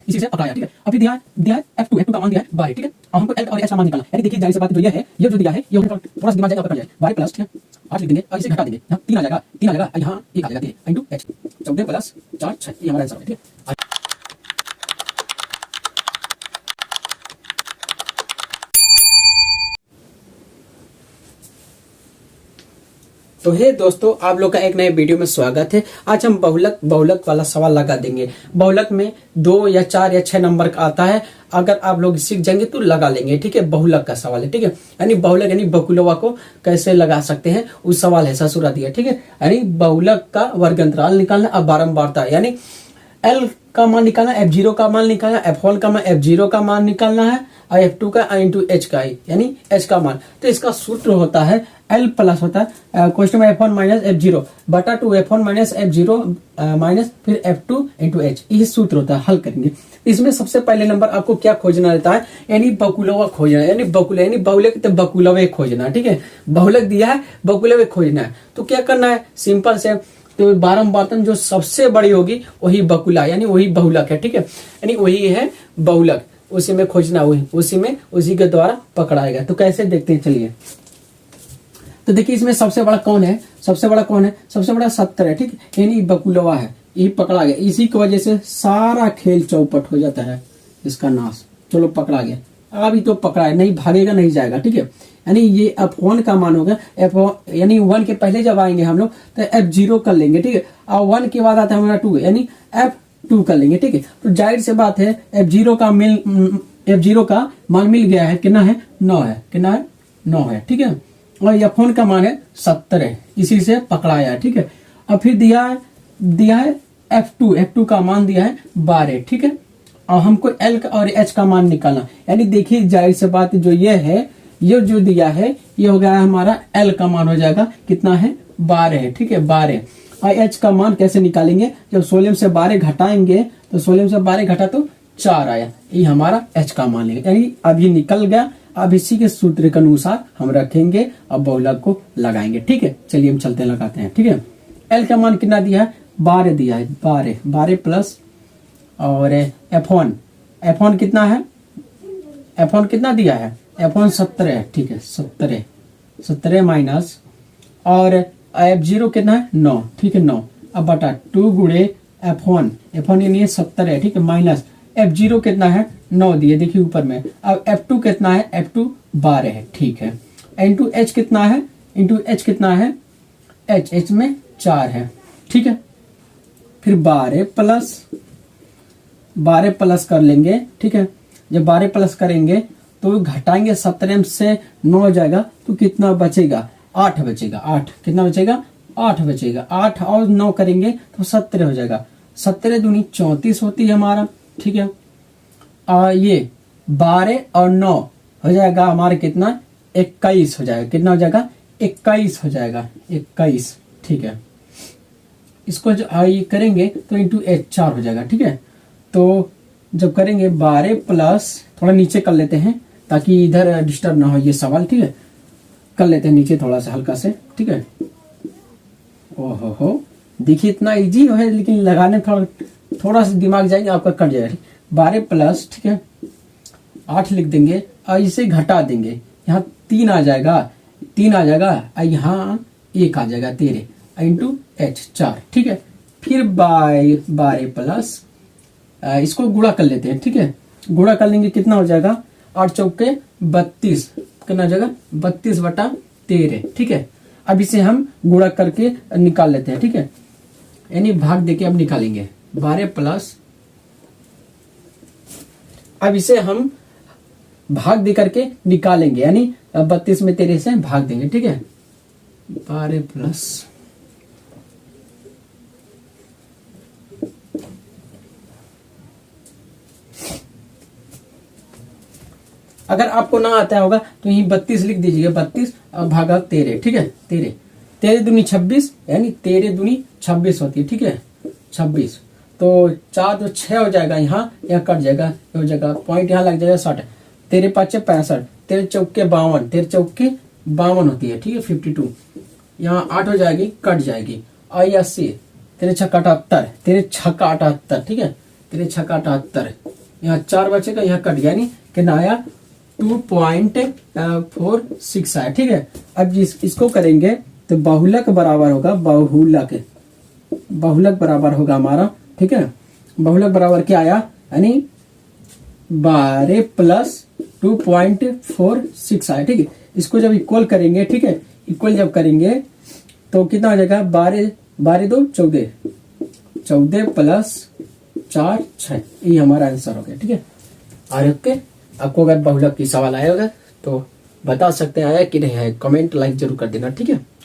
इसी से पकड़ाया, ठीक है। अभी दिया है F2 का मान दिया है 12, ठीक है। अब हमको L और H का मान निकालना है, यानी देखिए जाहिर सी बात जो ये है, ये जो दिया है ये थोड़ा सा दिमाग जाएगा, पकड़ जाए 12 प्लस, ठीक है 8 लिख देंगे और इसे घटा देंगे, यहाँ 3 आ जाएगा, यहाँ 1 आ जाएगा, इंटू H 14 प्लस 4 6, ये हमारा आंसर है, ठीक है। तो हे दोस्तों, आप लोग का एक नए वीडियो में स्वागत है। आज हम बहुलक वाला सवाल लगा देंगे। बहुलक में 2 या 4 या 6 नंबर का आता है, अगर आप लोग सीख जाएंगे तो लगा लेंगे, ठीक है। बहुलक का सवाल है, ठीक है। यानी बहुलक यानी बकुलवा को कैसे लगा सकते हैं उस सवाल है, ससुरा दिया, ठीक है। यानी बहुलक का वर्ग अंतराल निकालना, अब बारंबारता यानी L का मान निकालना, F0 का मान निकालना, F1 का मान, F0 का मान निकालना है और F2 का इंटू H का यानी H का मान। तो इसका सूत्र होता है L प्लस होता है क्वेश्चन में F1 माइनस F0 बटा 2 F1 माइनस F0 माइनस फिर F2 इंटू H, यही सूत्र होता है। हल करेंगे इसमें सबसे पहले नंबर आपको क्या खोजना रहता है, यानी बकुलवा खोजना, यानी बहुलक तो बकुलवे खोजना, ठीक है। बहुलक दिया है, बकुलवे खोजना है, तो क्या करना है, सिंपल से तो बारंबारतन जो सबसे बड़ी होगी वही बकुला यानी वही बहुलक है, ठीक है। यानी वही है बहुलक, उसी में खोजना, उसी के द्वारा पकड़ाएगा। तो कैसे देखते हैं, चलिए। तो देखिए इसमें सबसे बड़ा कौन है, सबसे बड़ा 70 है, ठीक है। यानी बकुलवा है, यही पकड़ा गया, इसी की वजह से सारा खेल चौपट हो जाता है, इसका नाश। चलो पकड़ा गया, अभी तो पकड़ा है, नहीं भागेगा नहीं जाएगा, ठीक है। यानी ये F1 का मान होगा, F1 यानी 1 के पहले जब आएंगे हम लोग तो F0 कर लेंगे, ठीक है। और 1 के बाद आता है हमारा 2 यानी F2 कर लेंगे, ठीक है। तो जाहिर से बात है F0 का मान मिल गया है, कितना है 9 है, कितना है 9 है, ठीक है। और F1 का मान है 70 है, इसी से पकड़ाया है, ठीक है। अब फिर दिया है F2 का मान दिया है 12, ठीक है। और हमको L और H का मान निकालना, यानी देखिए जाहिर से बात जो ये है, ये जो दिया है ये हो गया हमारा L का मान हो जाएगा, कितना है 12 है, ठीक है 12। और H का मान कैसे निकालेंगे, जब 16 से 12 घटाएंगे तो 16 से 12 घटा तो 4 आया, ये हमारा H का मान लेंगे, यानी अभी निकल गया। अब इसी के सूत्र के अनुसार हम रखेंगे, अब बहुलक को लगाएंगे, ठीक है। चलिए हम चलते लगाते हैं, ठीक है। L का मान कितना दिया है 12 दिया है, 12 प्लस और F1 कितना है, F1 कितना दिया है, F1 70 है, ठीक है 70 माइनस और F0 कितना है 9, ठीक है 9, अब बटा 2 गुणे F1 यानी 70 है, ठीक है, माइनस F0 कितना है 9 दिए, देखिए ऊपर में। अब F2 कितना है, F2 12 है, ठीक है। इंटू H कितना है, H में 4 है, ठीक है। फिर 12 प्लस कर लेंगे, ठीक है। जब 12 प्लस करेंगे तो घटाएंगे 70 से 9 हो जाएगा, तो कितना बचेगा 8 बचेगा, 8 कितना बचेगा 8 बचेगा, 8 और 9 करेंगे तो 70 हो जाएगा, 70 दूनी 34 होती है हमारा, ठीक है। और ये 12 और 9 हो जाएगा हमारे कितना 21 हो जाएगा, कितना हो जाएगा 21 हो जाएगा, 21, ठीक है। इसको जो आई करेंगे तो इंटू H 4 हो जाएगा, ठीक है। तो जब करेंगे 12 प्लस, थोड़ा नीचे कर लेते हैं ताकि इधर डिस्टर्ब ना हो ये सवाल, ठीक है। कर लेते हैं नीचे थोड़ा सा हल्का से, ठीक है। ओहो देखिए इतना इजी है, लेकिन लगाने थोड़ा सा दिमाग जाएंगे आपका कट जाएगा। 12 प्लस, ठीक है 8 लिख देंगे और इसे घटा देंगे, यहाँ 3 आ जाएगा और यहाँ 1 आ जाएगा 13 इंटू H 4, ठीक है। फिर 12 प्लस इसको गुणा कर लेते हैं, ठीक है। गुणा कर लेंगे कितना हो जाएगा 8 चौके 32, कितना हो जाएगा 32 बटा 13, ठीक है। अब इसे हम गुणा करके निकाल लेते हैं, ठीक है। यानी भाग देके अब निकालेंगे 12 प्लस, अब इसे हम भाग दे करके निकालेंगे, यानी 32 में 13 से भाग देंगे, ठीक है। 12 प्लस अगर आपको ना आता होगा तो यही 32 लिख दीजिएगा, 32 भागा 13, ठीक है। 13 दूनी 26 यानी 13 दूनी 26 होती है, ठीक है 26। तो 4 तो 6 हो जाएगा, यहाँ कट जाएगा, हो जाएगा पॉइंट यहाँ लग जाएगा 60, 13 5 65, 13 चौके 52 होती है, ठीक है 52। यहाँ 8 हो जाएगी, कट जाएगी, और 80, 13 छक्का 78, 13 छक्का 78, ठीक है 13 छक्का 78 यहाँ 4 बचेगा, यहाँ कट गया, नहीं कितना आया 2.46 आया। ठीक है, अब इसको करेंगे तो बहुलक बराबर होगा बहुलक बराबर होगा हमारा, ठीक है, बहुलक बराबर क्या आया, यानी 12 प्लस 2.46 आया। ठीक है, इसको जब इक्वल करेंगे, ठीक है, इक्वल जब करेंगे तो कितना हो जाएगा, 12 2 14 प्लस 4 6, ये हमारा आंसर हो गया। ठीक है, और ओके, आपको अगर बहुलक की सवाल आया होगा तो बता सकते हैं आया कि नहीं है, कमेंट लाइक जरूर कर देना। ठीक है।